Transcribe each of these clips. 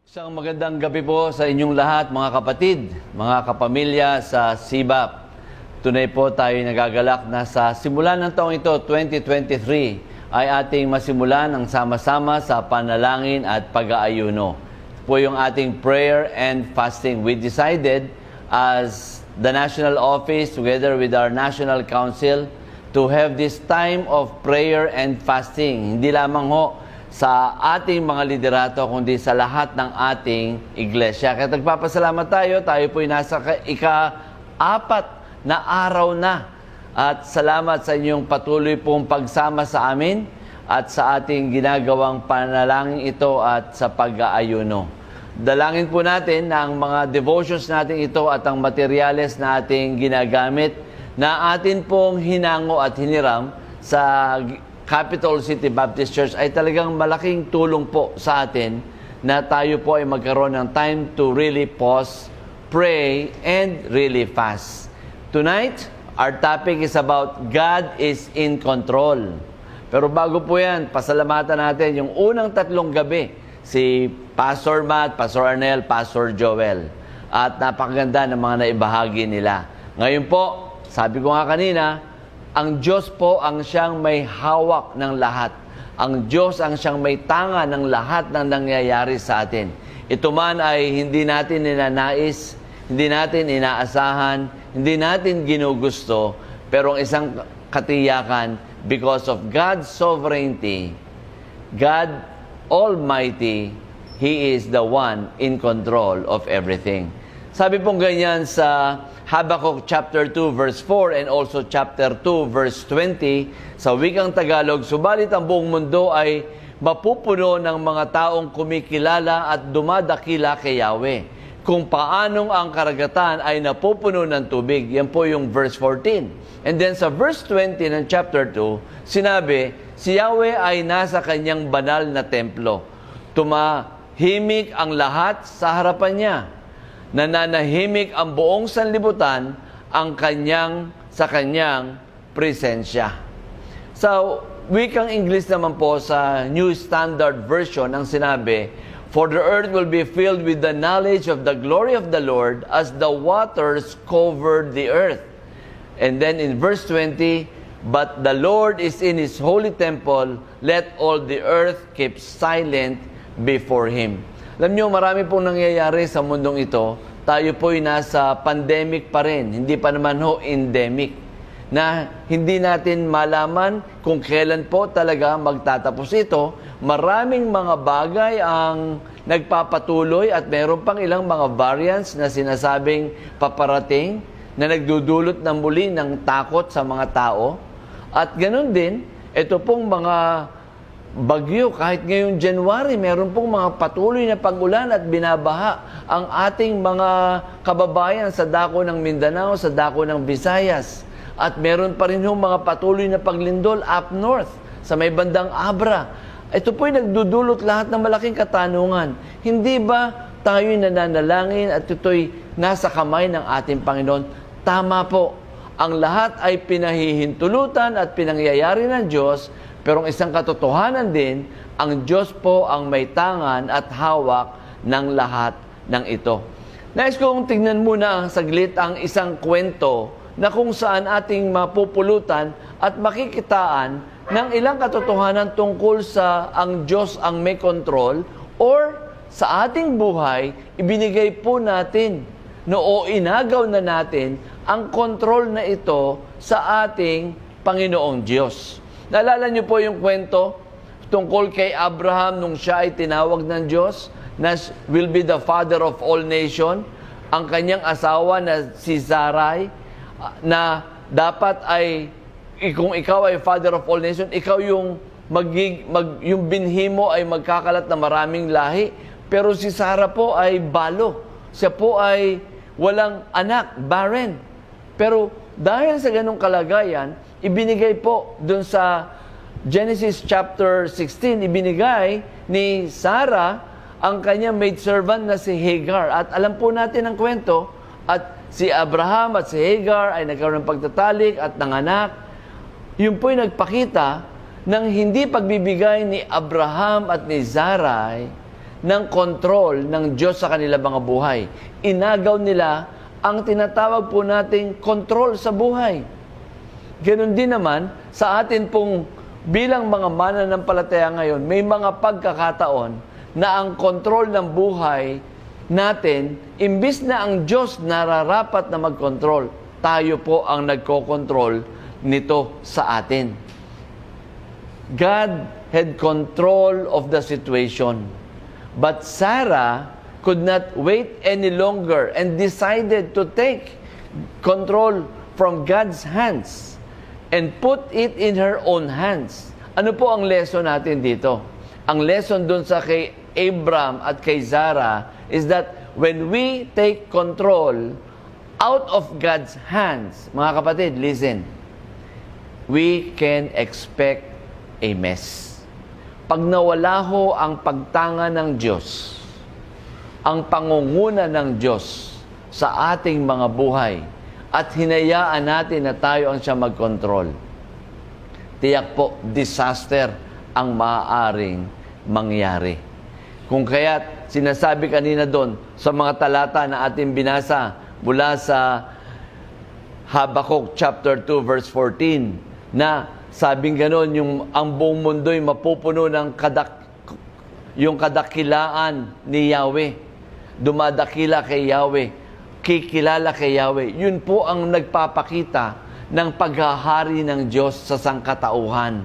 Isang magandang gabi po sa inyong lahat, mga kapatid, mga kapamilya sa SIBAP. Tunay po tayo nagagalak na sa simula ng taong ito, 2023, ay ating masimulan ang sama-sama sa panalangin at pag-aayuno. Po yung ating prayer and fasting. We decided as the National Office together with our National Council to have this time of prayer and fasting. Hindi lamang ho sa ating mga liderato, kundi sa lahat ng ating iglesia. Kaya nagpapasalamat tayo po'y nasa ika-4 na araw na. At salamat sa inyong patuloy pong pagsama sa amin at sa ating ginagawang panalangin ito at sa pag-aayuno. Dalangin po natin na ang mga devotions natin ito at ang materyales na ating ginagamit na atin pong hinango at hiniram sa Capital City Baptist Church ay talagang malaking tulong po sa atin na tayo po ay magkaroon ng time to really pause, pray, and really fast. Tonight, our topic is about God is in control. Pero bago po yan, pasalamatan natin yung unang 3 gabi, si Pastor Matt, Pastor Arnel, Pastor Joel. At napakaganda ng mga naibahagi nila. Ngayon po, sabi ko nga kanina, ang Diyos po ang siyang may hawak ng lahat. Ang Diyos ang siyang may tanga ng lahat ng nangyayari sa atin. Ito man ay hindi natin ninanais, hindi natin inaasahan, hindi natin ginugusto, pero ang isang katiyakan, because of God's sovereignty, God Almighty, He is the one in control of everything. Sabi pong ganyan sa Habakkuk chapter 2 verse 4 and also chapter 2 verse 20 sa wikang Tagalog, subalit ang buong mundo ay mapupuno ng mga taong kumikilala at dumadakila kay Yahweh. Kung paanong ang karagatan ay napupuno ng tubig. Yan po yung verse 14. And then sa verse 20 ng chapter 2, sinabi, si Yahweh ay nasa kanyang banal na templo. Tumahimik ang lahat sa harapan niya. Nananahimik ang buong sanlibutan sa kanyang presensya. Sa wikang English naman po sa New Standard Version ang sinabi, for the earth will be filled with the knowledge of the glory of the Lord as the waters covered the earth. And then in verse 20, but the Lord is in His holy temple, let all the earth keep silent before Him. Alam niyo, marami pong nangyayari sa mundong ito. Tayo po'y nasa pandemic pa rin. Hindi pa naman ho endemic. Na hindi natin malaman kung kailan po talaga magtatapos ito. Maraming mga bagay ang nagpapatuloy at meron pang ilang mga variants na sinasabing paparating na nagdudulot ng muli ng takot sa mga tao. At ganun din, ito pong mga bagyo, kahit ngayong January, meron pong mga patuloy na pag-ulan at binabaha ang ating mga kababayan sa dako ng Mindanao, sa dako ng Visayas. At meron pa rin yung mga patuloy na paglindol up north, sa may bandang Abra. Ito po'y nagdudulot lahat ng malaking katanungan. Hindi ba tayo'y nananalangin at ito'y nasa kamay ng ating Panginoon? Tama po. Ang lahat ay pinahihintulutan at pinangyayari ng Diyos. Pero ang isang katotohanan din, ang Diyos po ang may tangan at hawak ng lahat ng ito. Nais kong tingnan muna saglit ang isang kwento na kung saan ating mapupulutan at makikitaan ng ilang katotohanan tungkol sa ang Diyos ang may control or sa ating buhay, ibinigay po natin o inagaw na natin ang control na ito sa ating Panginoong Diyos. Naalala niyo po yung kwento tungkol kay Abraham nung siya ay tinawag ng Diyos na will be the father of all nation. Ang kanyang asawa na si Sarai na dapat ay, kung ikaw ay father of all nation, ikaw yung yung binhi mo ay magkakalat na maraming lahi. Pero si Sarah po ay balo. Siya po ay walang anak, barren. Pero dahil sa ganung kalagayan, ibinigay po dun sa Genesis chapter 16, ibinigay ni Sarah ang kanyang maidservant na si Hagar. At alam po natin ang kwento, at si Abraham at si Hagar ay nagkaroon ng pagtatalik at nanganak. Yun po'y nagpakita ng hindi pagbibigay ni Abraham at ni Sarai ng control ng Diyos sa kanilang mga buhay. Inagaw nila ang tinatawag po nating control sa buhay. Ganon din naman sa atin pong bilang mga mananampalataya ngayon, may mga pagkakataon na ang control ng buhay natin, imbis na ang Diyos nararapat na mag-control, tayo po ang nagko-control nito sa atin. God had control of the situation. But Sarah could not wait any longer and decided to take control from God's hands and put it in her own hands. Ano po ang lesson natin dito? Ang lesson dun sa kay Abram at kay Sarah is that when we take control out of God's hands, mga kapatid, listen, we can expect a mess. Pag nawala ho ang pagtanga ng Diyos, ang pangunguna ng Diyos sa ating mga buhay, at hinayaan natin na tayo ang siya mag-control, tiyak po, disaster ang maaaring mangyari. Kung kaya't sinasabi kanina doon sa mga talata na ating binasa mula sa Habakkuk chapter 2 verse 14 na sabing ganon, ang buong mundo'y mapupuno ng yung kadakilaan ni Yahweh. Dumadakila kay Yahweh, kikilala kay Yahweh. Yun po ang nagpapakita ng paghahari ng Diyos sa sangkatauhan.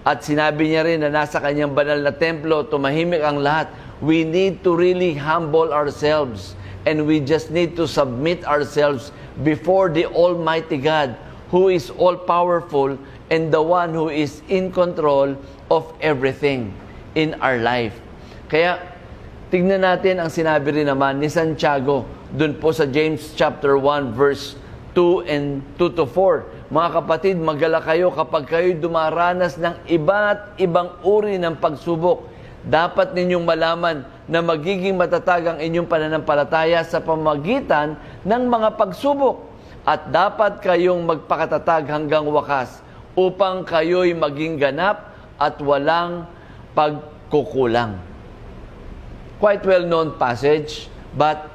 At sinabi niya rin na nasa kanyang banal na templo, tumahimik ang lahat. We need to really humble ourselves and we just need to submit ourselves before the Almighty God, who is all-powerful and the one who is in control of everything in our life. Kaya, tignan natin ang sinabi rin naman ni Santiago dun po sa James chapter 1 verse 2 and 2 to 4. Mga kapatid, magala kayo kapag kayo dumaranas ng iba't ibang uri ng pagsubok. Dapat ninyong malaman na magiging matatag ang inyong pananampalataya sa pamagitan ng mga pagsubok. At dapat kayong magpakatatag hanggang wakas upang kayo'y maging ganap at walang pagkukulang. Quite well-known passage, but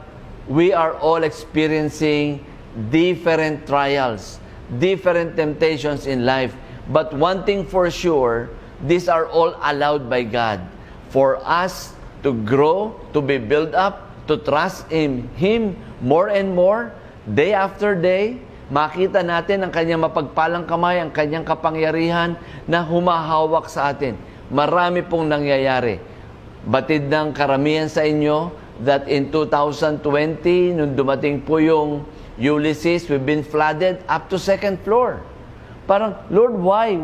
we are all experiencing different trials, different temptations in life. But one thing for sure, these are all allowed by God for us to grow, to be built up, to trust in Him more and more, day after day. Makita natin ang kanyang mapagpalang kamay, ang kanyang kapangyarihan na humahawak sa atin. Marami pong nangyayari. Batid ng karamihan sa inyo that in 2020, nung dumating po yung Ulysses, we've been flooded up to second floor. Parang, Lord, why?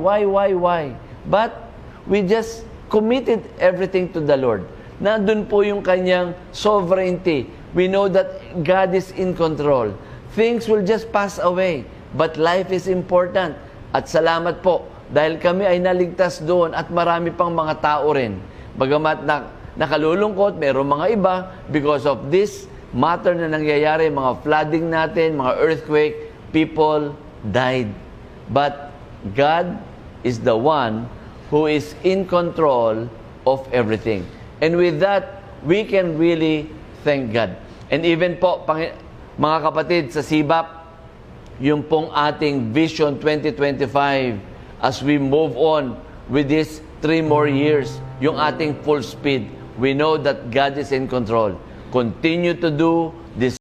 But we just committed everything to the Lord. Nandun po yung kanyang sovereignty. We know that God is in control. Things will just pass away, but life is important. At salamat po, dahil kami ay naligtas doon at marami pang mga tao rin. Bagamat nakalulungkot, mayroong mga iba, because of this matter na nangyayari, mga flooding natin, mga earthquake, people died. But God is the one who is in control of everything. And with that, we can really thank God. And even po, mga kapatid, sa SIBAP, yung pong ating Vision 2025, as we move on with these 3 more years, yung ating full speed, we know that God is in control. Continue to do this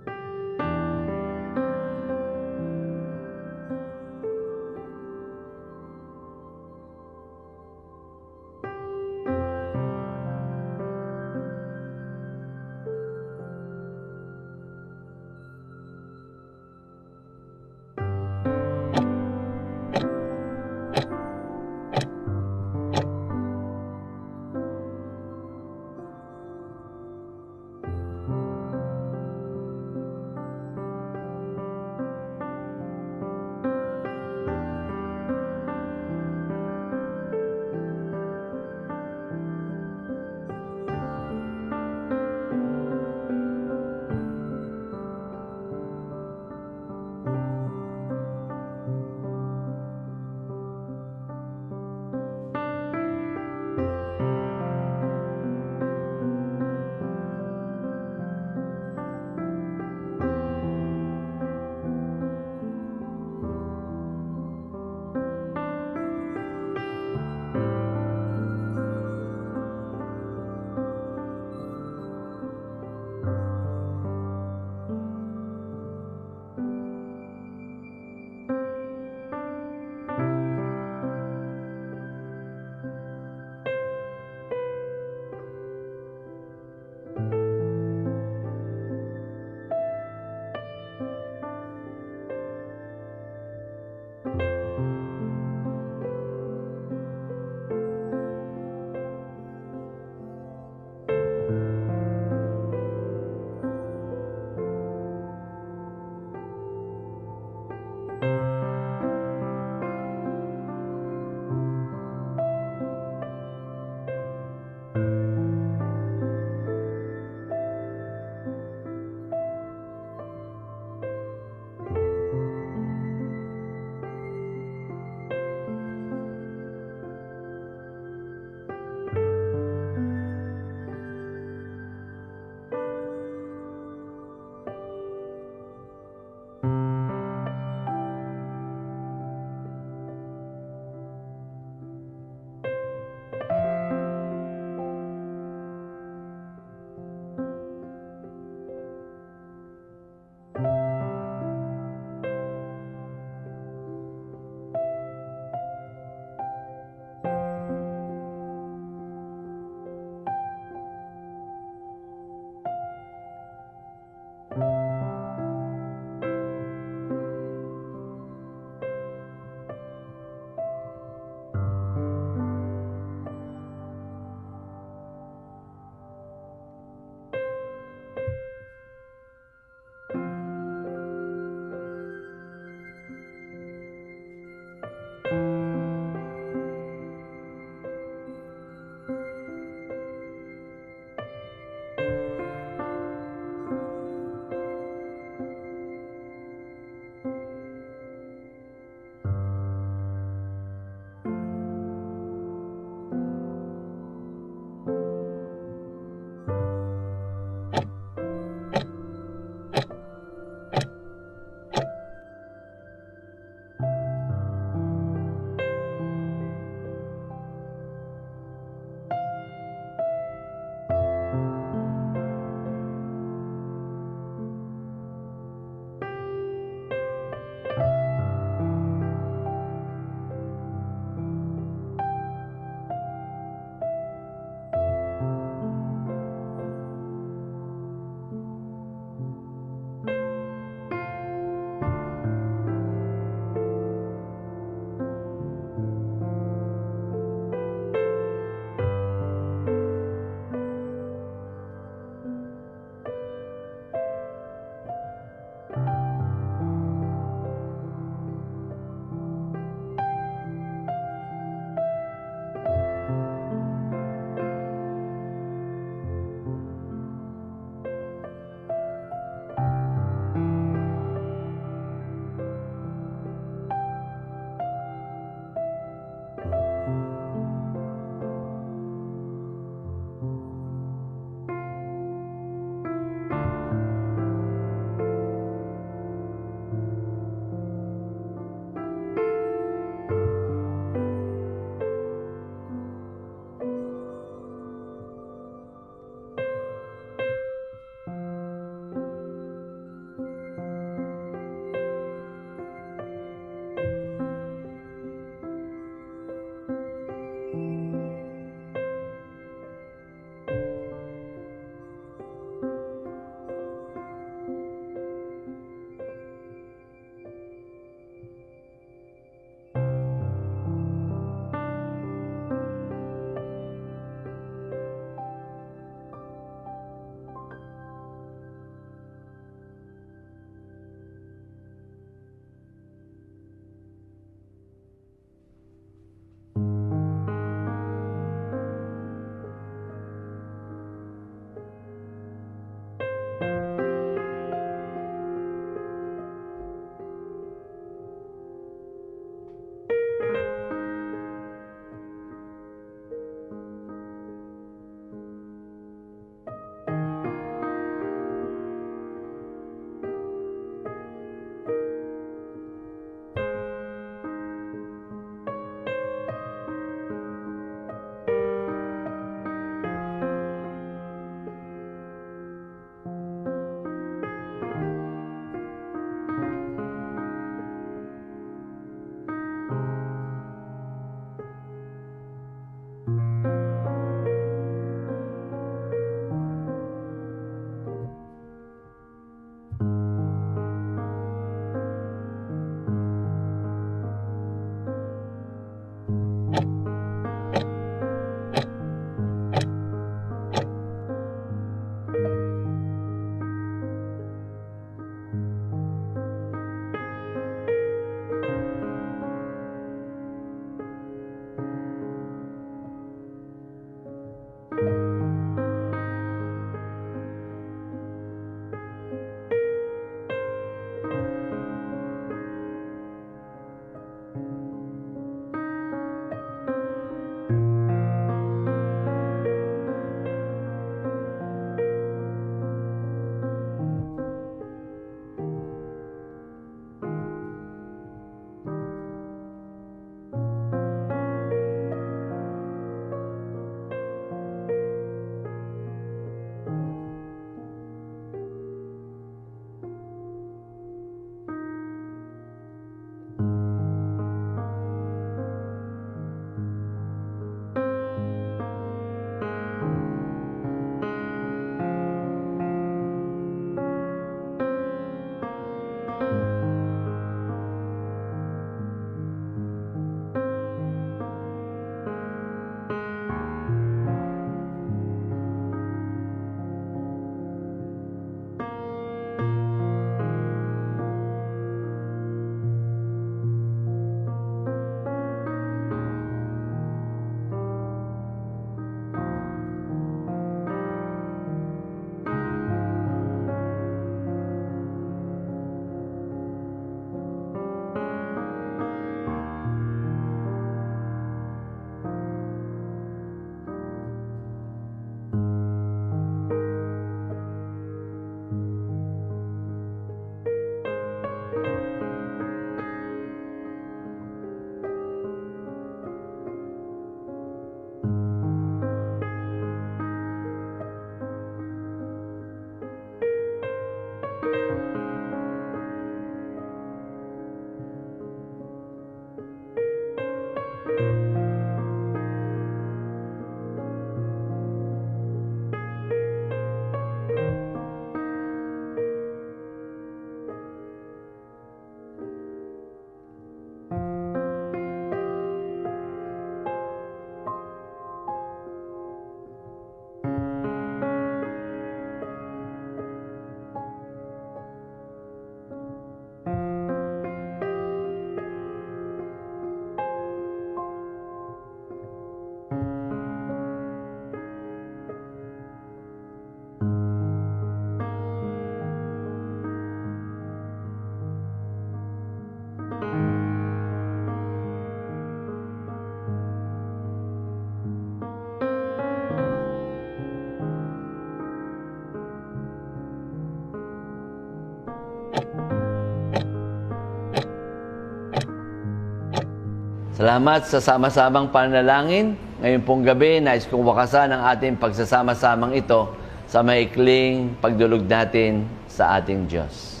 Salamat sa sama-samang panalangin. Ngayon pong gabi, nais kong wakasan ang ating pagsasama-samang ito sa maikling pagdulog natin sa ating Diyos.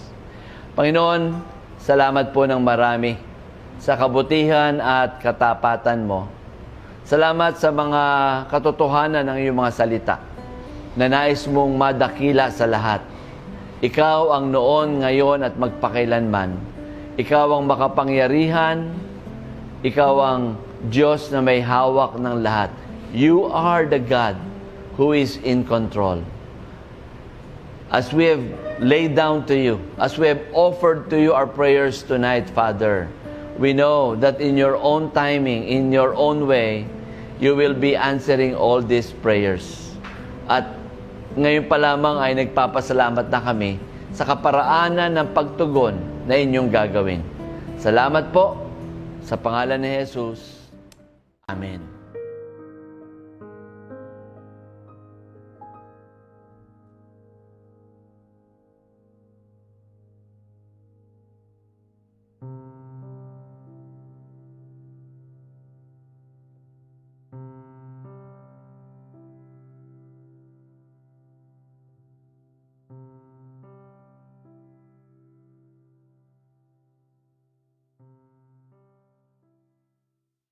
Panginoon, salamat po ng marami sa kabutihan at katapatan mo. Salamat sa mga katotohanan ng iyong mga salita na nais mong madakila sa lahat. Ikaw ang noon, ngayon at magpakailanman. Ikaw ang makapangyarihan. Ikaw ang Diyos na may hawak ng lahat. You are the God who is in control. As we have laid down to you, as we have offered to you our prayers tonight, Father, we know that in your own timing, in your own way, you will be answering all these prayers. At ngayon pa lamang ay nagpapasalamat na kami sa kaparaanan ng pagtugon na inyong gagawin. Salamat po sa pangalan ni Jesus. Amen.